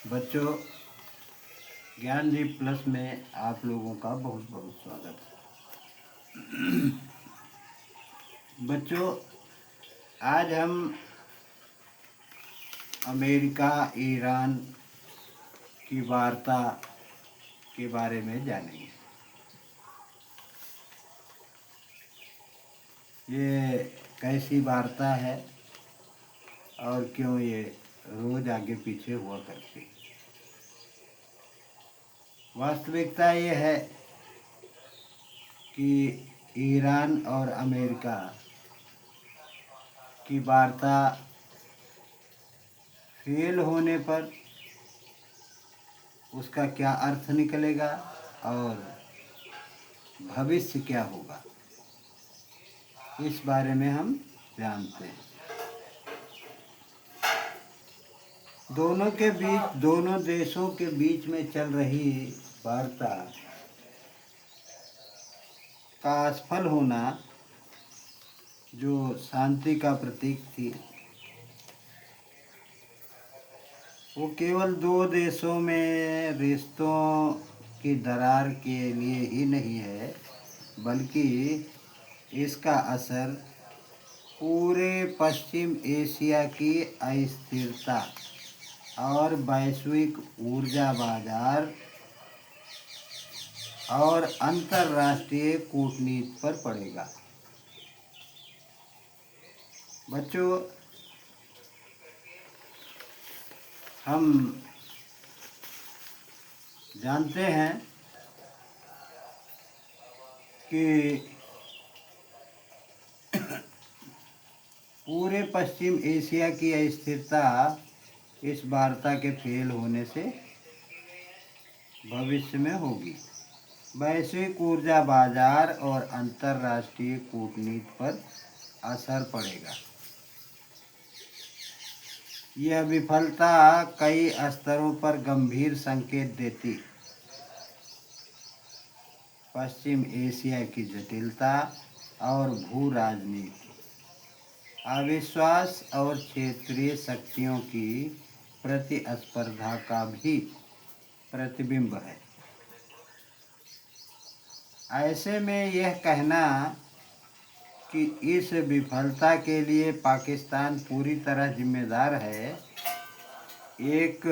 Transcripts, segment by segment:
बच्चों, ज्ञानदीप प्लस में आप लोगों का बहुत बहुत स्वागत है। बच्चों, आज हम अमेरिका ईरान की वार्ता के बारे में जानेंगे। ये कैसी वार्ता है और क्यों ये रोज आगे पीछे हुआ करती। वास्तविकता ये है कि ईरान और अमेरिका की वार्ता फेल होने पर उसका क्या अर्थ निकलेगा और भविष्य क्या होगा, इस बारे में हम जानते हैं। दोनों देशों के बीच में चल रही वार्ता का असफल होना, जो शांति का प्रतीक थी, वो केवल दो देशों में रिश्तों की दरार के लिए ही नहीं है, बल्कि इसका असर पूरे पश्चिम एशिया की अस्थिरता और वैश्विक ऊर्जा बाजार और अंतर्राष्ट्रीय कूटनीति पर पड़ेगा। बच्चों, हम जानते हैं कि पूरे पश्चिम एशिया की अस्थिरता इस वार्ता के फेल होने से भविष्य में होगी। वैश्विक ऊर्जा बाजार और अंतर्राष्ट्रीय कूटनीति पर असर पड़ेगा। यह विफलता कई स्तरों पर गंभीर संकेत देती। पश्चिम एशिया की जटिलता और भू राजनीति, अविश्वास और क्षेत्रीय शक्तियों की प्रतिस्पर्धा का भी प्रतिबिंब है। ऐसे में यह कहना कि इस विफलता के लिए पाकिस्तान पूरी तरह जिम्मेदार है, एक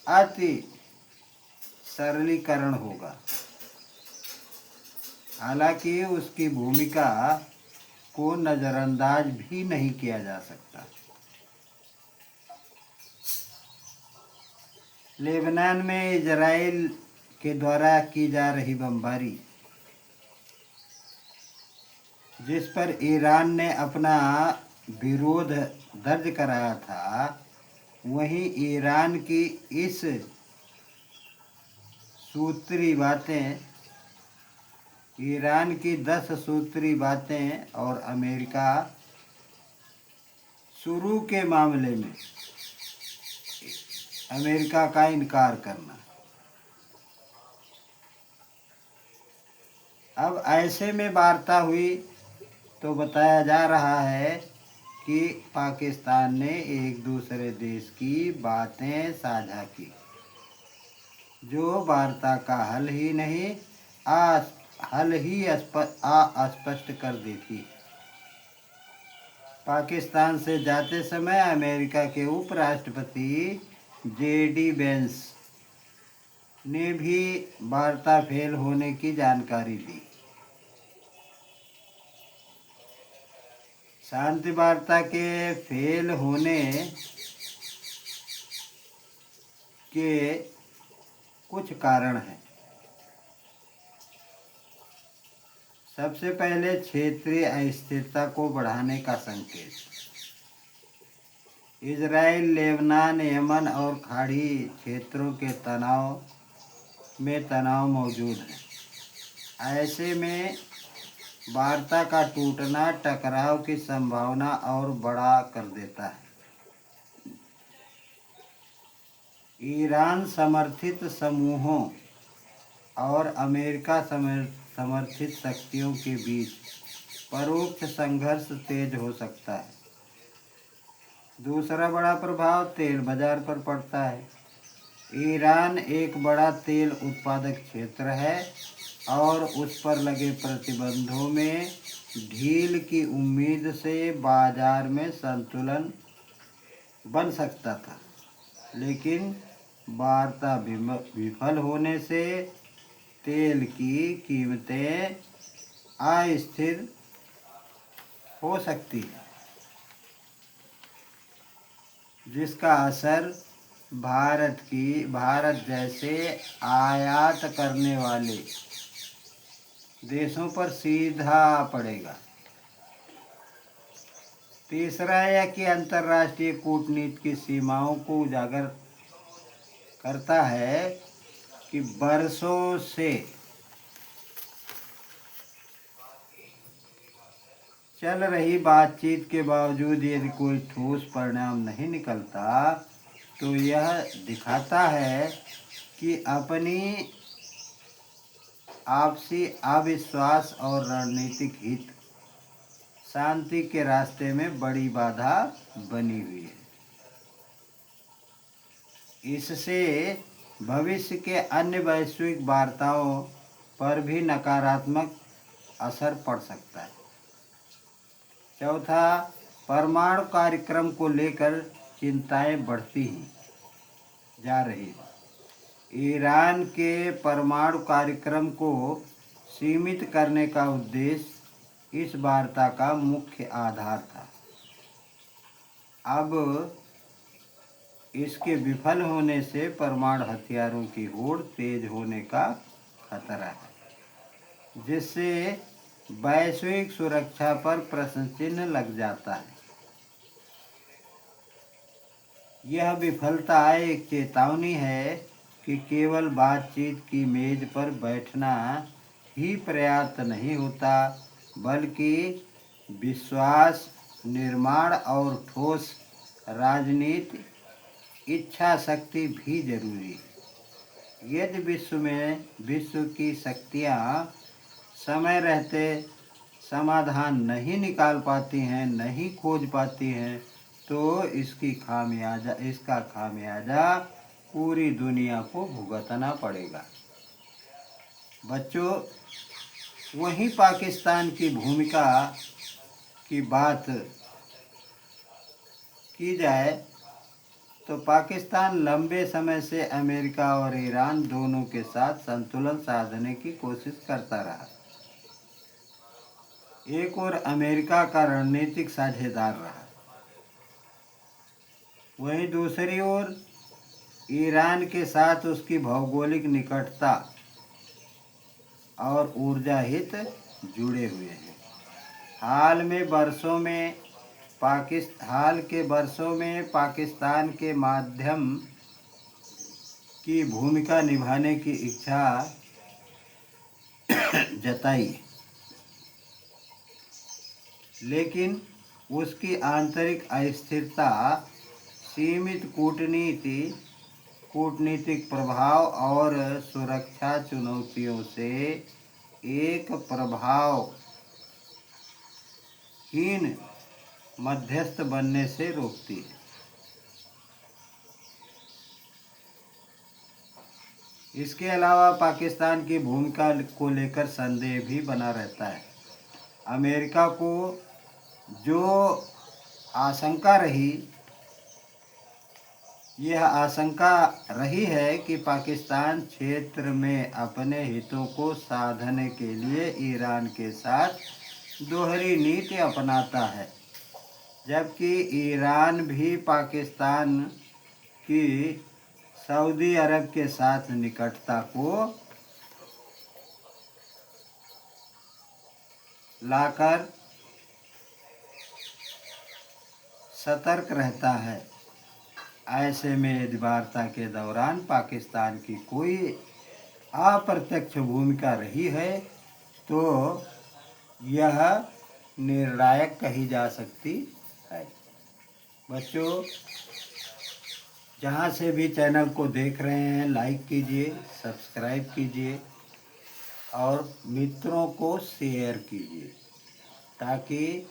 अति सरलीकरण होगा। हालांकि उसकी भूमिका को नज़रअंदाज भी नहीं किया जा सकता। लेबनान में इजराइल के द्वारा की जा रही बमबारी, जिस पर ईरान ने अपना विरोध दर्ज कराया था, वहीं ईरान की इस सूत्री बातें, ईरान की 10 सूत्री बातें और अमेरिका शुरू के मामले में अमेरिका का इनकार करना। अब ऐसे में वार्ता हुई तो बताया जा रहा है कि पाकिस्तान ने एक दूसरे देश की बातें साझा की, जो वार्ता का हल ही अस्पष्ट कर देती। पाकिस्तान से जाते समय अमेरिका के उपराष्ट्रपति जेडी वेंस ने भी वार्ता फेल होने की जानकारी दी। शांति वार्ता के फेल होने के कुछ कारण हैं। सबसे पहले, क्षेत्रीय अस्थिरता को बढ़ाने का संकेत। इजराइल, लेबनान, यमन और खाड़ी क्षेत्रों के तनाव मौजूद है। ऐसे में वार्ता का टूटना टकराव की संभावना और बढ़ा कर देता है। ईरान समर्थित समूहों और अमेरिका समर्थित शक्तियों के बीच परोक्ष संघर्ष तेज हो सकता है। दूसरा बड़ा प्रभाव तेल बाजार पर पड़ता है। ईरान एक बड़ा तेल उत्पादक क्षेत्र है और उस पर लगे प्रतिबंधों में ढील की उम्मीद से बाजार में संतुलन बन सकता था, लेकिन वार्ता विफल होने से तेल की कीमतें अस्थिर हो सकती है, जिसका असर भारत जैसे आयात करने वाले देशों पर सीधा पड़ेगा। तीसरा यह कि अंतर्राष्ट्रीय कूटनीति की सीमाओं को उजागर करता है कि बरसों से चल रही बातचीत के बावजूद यदि कोई ठोस परिणाम नहीं निकलता, तो यह दिखाता है कि अपनी आपसी अविश्वास और रणनीतिक हित शांति के रास्ते में बड़ी बाधा बनी हुई है। इससे भविष्य के अन्य वैश्विक वार्ताओं पर भी नकारात्मक असर पड़ सकता है। चौथा, परमाणु कार्यक्रम को लेकर चिंताएं बढ़ती ही जा रही है। ईरान के परमाणु कार्यक्रम को सीमित करने का उद्देश्य इस वार्ता का मुख्य आधार था। अब इसके विफल होने से परमाणु हथियारों की होड़ तेज होने का खतरा है, जिससे वैश्विक सुरक्षा पर प्रश्न चिन्ह लग जाता है। यह विफलता एक चेतावनी है कि केवल बातचीत की मेज पर बैठना ही पर्याप्त नहीं होता, बल्कि विश्वास निर्माण और ठोस राजनीति इच्छा शक्ति भी जरूरी है। यदि विश्व की शक्तियाँ समय रहते समाधान नहीं निकाल पाती हैं, नहीं खोज पाती हैं, तो इसका खामियाजा पूरी दुनिया को भुगतना पड़ेगा। बच्चों, वहीं पाकिस्तान की भूमिका की बात की जाए तो पाकिस्तान लंबे समय से अमेरिका और ईरान दोनों के साथ संतुलन साधने की कोशिश करता रहा। एक और अमेरिका का रणनीतिक साझेदार रहा, वहीं दूसरी ओर ईरान के साथ उसकी भौगोलिक निकटता और ऊर्जा हित जुड़े हुए हैं। हाल के वर्षों में पाकिस्तान के माध्यम की भूमिका निभाने की इच्छा जताई, लेकिन उसकी आंतरिक अस्थिरता, सीमित कूटनीतिक प्रभाव और सुरक्षा चुनौतियों से एक प्रभावहीन मध्यस्थ बनने से रोकती है। इसके अलावा पाकिस्तान की भूमिका को लेकर संदेह भी बना रहता है। अमेरिका को जो यह आशंका रही है कि पाकिस्तान क्षेत्र में अपने हितों को साधने के लिए ईरान के साथ दोहरी नीति अपनाता है, जबकि ईरान भी पाकिस्तान की सऊदी अरब के साथ निकटता को लाकर सतर्क रहता है। ऐसे में यदि वार्ता के दौरान पाकिस्तान की कोई अप्रत्यक्ष भूमिका रही है, तो यह निर्णायक कही जा सकती है। बच्चों, जहाँ से भी चैनल को देख रहे हैं, लाइक कीजिए, सब्सक्राइब कीजिए और मित्रों को शेयर कीजिए, ताकि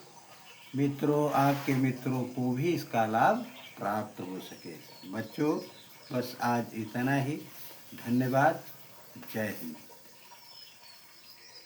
मित्रों, आपके मित्रों को भी इसका लाभ प्राप्त हो सके। बच्चों, बस आज इतना ही। धन्यवाद। जय हिंद।